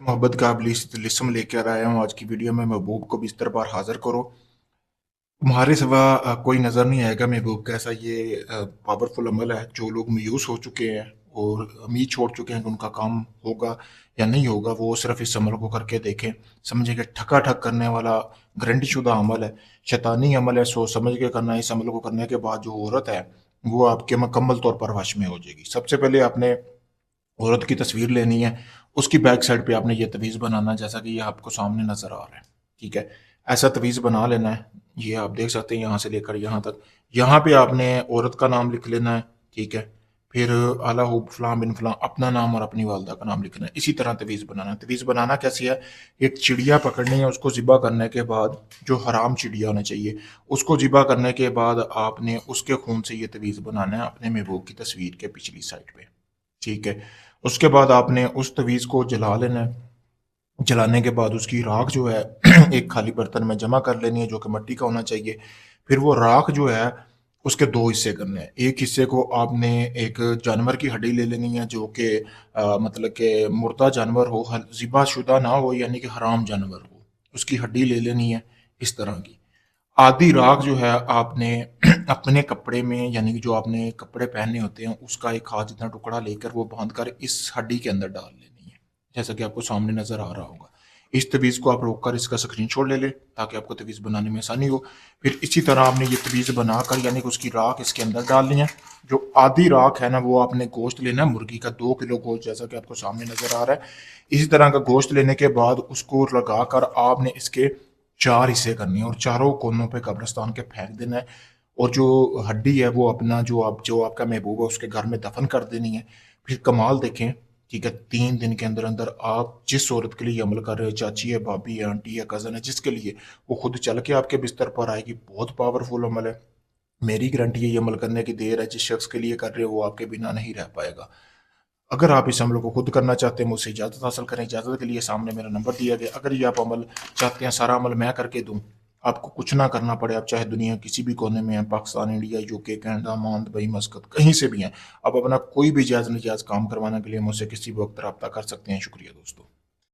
मोहब्बत का लिस्म लेकर आया हूँ। आज की वीडियो में महबूब को बिस्तर पर हाजिर करो। तुम्हारे सिवा कोई नज़र नहीं आएगा महबूब का ऐसा ये पावरफुल अमल है जो लोग मायूस हो चुके हैं और उम्मीद छोड़ चुके हैं कि उनका काम होगा या नहीं होगा। वो सिर्फ इस अमल को करके देखें। समझे कि ठका ठक करने वाला गारंटी शुदा अमल है, शैतानी अमल है। सोच समझ के करना है। इस अमल को करने के बाद जो औरत है वो आपके मुकम्मल तौर पर वश में हो जाएगी। सबसे पहले आपने औरत की तस्वीर लेनी है। उसकी बैक साइड पे आपने ये तवीज़ बनाना है जैसा कि ये आपको सामने नज़र आ रहा है। ठीक है, ऐसा तवीज़ बना लेना है। ये आप देख सकते हैं यहाँ से लेकर यहाँ तक। यहाँ पे आपने औरत का नाम लिख लेना है। ठीक है, फिर आला हो फलां बिन फलां अपना नाम और अपनी वालदा का नाम लिखना है। इसी तरह तवीज़ बनाना है। तवीज़ बनाना कैसी है? एक चिड़िया पकड़नी है, उसको ज़िबा करने के बाद जो हराम चिड़िया होना चाहिए उसको ज़िबा करने के बाद आपने उसके खून से ये तवीज़ बनाना है अपने महबूब की तस्वीर के पिछली साइड पे। ठीक है, उसके बाद आपने उस तवीज़ को जला लेना है। जलाने के बाद उसकी राख जो है एक खाली बर्तन में जमा कर लेनी है जो कि मिट्टी का होना चाहिए। फिर वो राख जो है उसके दो हिस्से करने हैं। एक हिस्से को आपने एक जानवर की हड्डी ले लेनी है जो कि मतलब कि मुर्दा जानवर हो, ज़िबा शुदा ना हो, यानी कि हराम जानवर हो। उसकी हड्डी ले लेनी है इस तरह की। आधी राख जो है आपने अपने कपड़े में, यानी कि जो आपने कपड़े पहने होते हैं उसका एक हाथ जितना टुकड़ा लेकर वो बांध कर इस हड्डी के अंदर डाल लेनी है जैसा कि आपको सामने नजर आ रहा होगा। इस तवीज़ को आप रोक कर इसका स्क्रीनशॉट ले लें ताकि आपको तवीज़ बनाने में आसानी हो। फिर इसी तरह आपने ये तवीज़ बनाकर यानी कि उसकी राख इसके अंदर डालनी है। जो आधी राख है ना वो आपने गोश्त लेना है मुर्गी का, 2 किलो गोश्त जैसा कि आपको सामने नजर आ रहा है। इसी तरह का गोश्त लेने के बाद उसको लगाकर आपने इसके 4 हिस्से करने हैं और चारों कोनों पे कब्रिस्तान के फेंक देना है। और जो हड्डी है वो अपना जो आपका महबूब है उसके घर में दफन कर देनी है। फिर कमाल देखें। ठीक है, 3 दिन के अंदर अंदर आप जिस औरत के लिए अमल कर रहे हो, चाची है, भाभी है, आंटी है, कजन है, जिसके लिए, वो खुद चल के आपके बिस्तर पर आएगी। बहुत पावरफुल अमल है। मेरी गारंटी है ये अमल करने की देर है। जिस शख्स के लिए कर रहे हो वो आपके बिना नहीं रह पाएगा। अगर आप इस अमल को खुद करना चाहते हैं मुझसे इजाज़त हासिल करें। इजाज़त के लिए सामने मेरा नंबर दिया गया। अगर ये आप अमल चाहते हैं सारा अमल मैं करके दूं, आपको कुछ ना करना पड़े, आप चाहे दुनिया किसी भी कोने में हैं, पाकिस्तान, इंडिया, यूके, कनाडा, मान, दुबई, मस्कत, कहीं से भी हैं, आप अपना कोई भी जायज़ नजायज़ काम करवाने के लिए मुझसे किसी भी वक्त रब्ता कर सकते हैं। शुक्रिया दोस्तों।